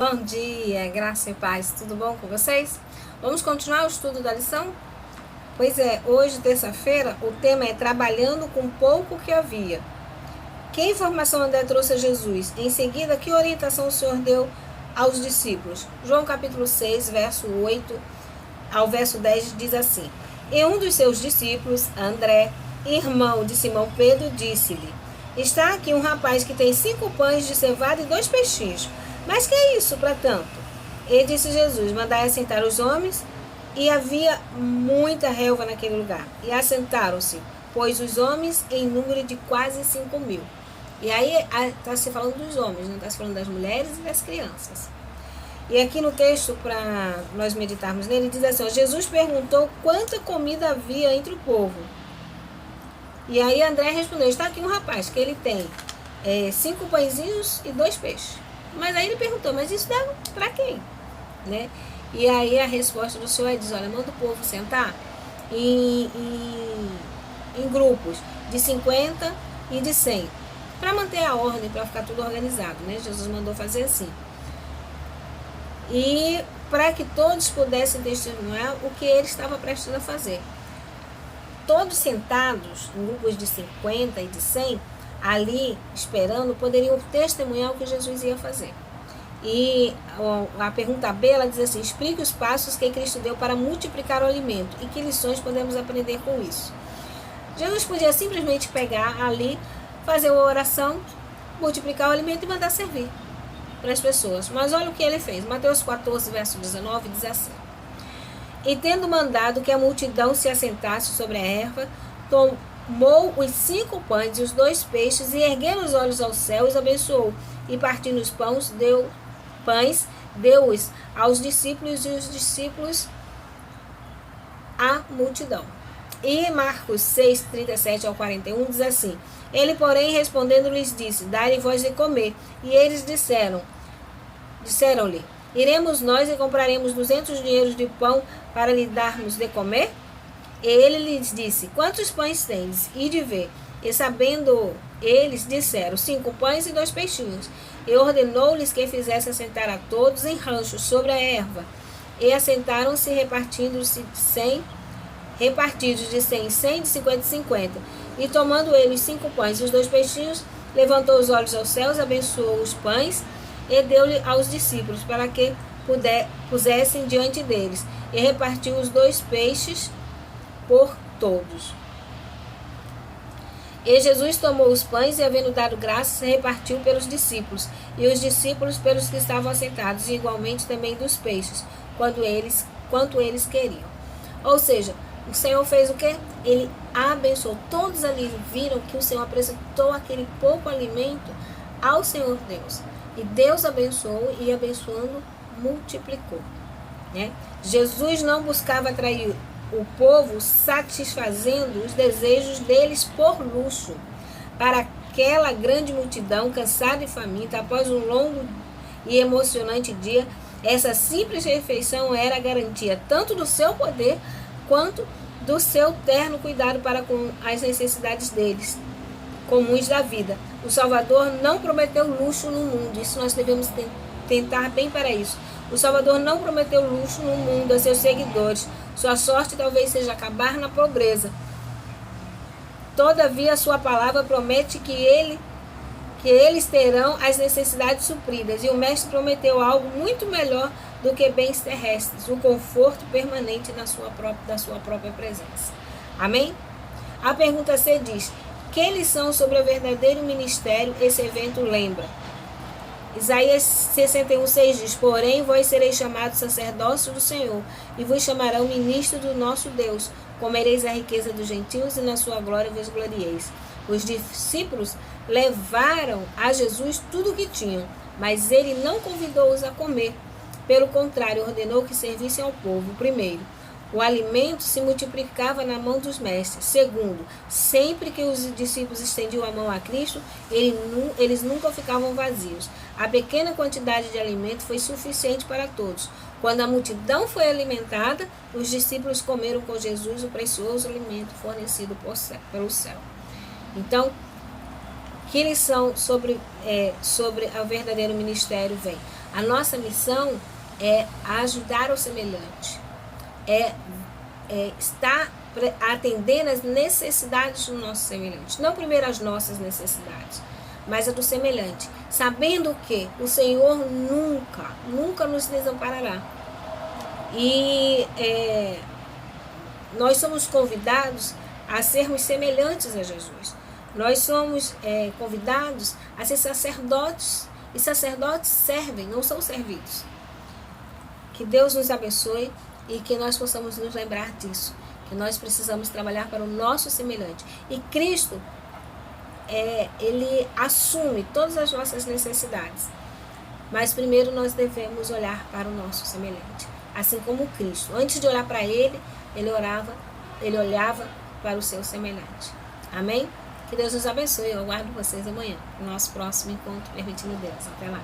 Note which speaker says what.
Speaker 1: Bom dia, graça e paz, tudo bom com vocês? Vamos continuar o estudo da lição? Pois é, hoje, terça-feira, o tema é Trabalhando com pouco que havia. Que informação André trouxe a Jesus? Em seguida, que orientação o Senhor deu aos discípulos? João capítulo 6, verso 8 ao verso 10 diz assim: E um dos seus discípulos, André, irmão de Simão Pedro, disse-lhe: Está aqui um rapaz que tem 5 pães de cevada e 2 peixinhos. Mas que é isso para tanto? E disse Jesus: Mandai assentar os homens. E havia muita relva naquele lugar. E assentaram-se, pois os homens em número de quase 5.000. E aí está se falando dos homens, não está se falando das mulheres e das crianças. E aqui no texto, para nós meditarmos nele, diz assim: Jesus perguntou quanta comida havia entre o povo. E aí André respondeu: Está aqui um rapaz que ele tem 5 pãezinhos e 2 peixes. Mas aí ele perguntou: mas isso dá para quem? Né? E aí a resposta do Senhor diz: olha, manda o povo sentar em grupos de 50 e de 100, para manter a ordem, para ficar tudo organizado, né? Jesus mandou fazer assim. E para que todos pudessem testemunhar o que ele estava prestes a fazer. Todos sentados em grupos de 50 e de 100, ali esperando, poderiam testemunhar o que Jesus ia fazer. E a pergunta B, ela diz assim: explique os passos que Cristo deu para multiplicar o alimento e que lições podemos aprender com isso. Jesus podia simplesmente pegar ali, fazer uma oração, multiplicar o alimento e mandar servir para as pessoas. Mas olha o que ele fez. Mateus 14, verso 19 diz assim: E tendo mandado que a multidão se assentasse sobre a erva, tomou os 5 pães e os 2 peixes, e erguendo os olhos ao céu, os abençoou, e partindo os pães, deu-os aos discípulos, e os discípulos à multidão. E Marcos 6, 37 ao 41 diz assim: Ele, porém, respondendo, lhes disse: Dai-lhe vós de comer. E eles disseram-lhe: Iremos nós e compraremos 200 dinheiros de pão para lhe darmos de comer? E ele lhes disse: Quantos pães tendes? E de ver. E sabendo eles, disseram: 5 pães e 2 peixinhos. E ordenou-lhes que fizesse assentar a todos em ranchos sobre a erva. E assentaram-se, repartidos de 100 em 100, de 50 em 50. E tomando ele os 5 pães e os 2 peixinhos, levantou os olhos aos céus, abençoou os pães e deu-lhe aos discípulos para que pusessem diante deles. E repartiu os 2 peixes por todos. E Jesus tomou os pães e, havendo dado graças, repartiu pelos discípulos, e os discípulos pelos que estavam assentados, e igualmente também dos peixes, quanto eles queriam. Ou seja, o Senhor fez o quê? Ele abençoou. Todos ali viram que o Senhor apresentou aquele pouco alimento ao Senhor Deus. E Deus abençoou, e abençoando, multiplicou. Né? Jesus não buscava atrair o povo satisfazendo os desejos deles por luxo. Para aquela grande multidão, cansada e faminta, após um longo e emocionante dia, essa simples refeição era a garantia tanto do seu poder quanto do seu terno cuidado para com as necessidades deles, comuns da vida. O Salvador não prometeu luxo no mundo, isso nós devemos tentar bem para isso. O Salvador não prometeu luxo no mundo a seus seguidores. Sua sorte talvez seja acabar na pobreza. Todavia, sua palavra promete que eles terão as necessidades supridas. E o Mestre prometeu algo muito melhor do que bens terrestres, o conforto permanente da sua própria presença. Amém? A pergunta C diz: que lição sobre o verdadeiro ministério esse evento lembra? Isaías 61,6 diz: Porém, vós sereis chamados sacerdócio do Senhor, e vos chamarão ministro do nosso Deus. Comereis a riqueza dos gentios, e na sua glória vos glorieis. Os discípulos levaram a Jesus tudo o que tinham, mas ele não convidou-os a comer. Pelo contrário, ordenou que servissem ao povo. Primeiro, o alimento se multiplicava na mão dos mestres. Segundo, sempre que os discípulos estendiam a mão a Cristo, eles nunca ficavam vazios. A pequena quantidade de alimento foi suficiente para todos. Quando a multidão foi alimentada, os discípulos comeram com Jesus o precioso alimento fornecido pelo céu. Então, que lição sobre o verdadeiro ministério vem? A nossa missão é ajudar o semelhante, é estar atendendo as necessidades do nosso semelhante. Não primeiro as nossas necessidades, mas a do semelhante. Sabendo que o Senhor nunca nos desamparará. E nós somos convidados a sermos semelhantes a Jesus. Nós somos convidados a ser sacerdotes. E sacerdotes servem, não são servidos. Que Deus nos abençoe e que nós possamos nos lembrar disso. Que nós precisamos trabalhar para o nosso semelhante. E Cristo, Ele assume todas as nossas necessidades. Mas primeiro nós devemos olhar para o nosso semelhante. Assim como Cristo. Antes de olhar para Ele, Ele olhava para o seu semelhante. Amém? Que Deus nos abençoe. Eu aguardo vocês amanhã, no nosso próximo encontro, permitindo Deus. Até lá.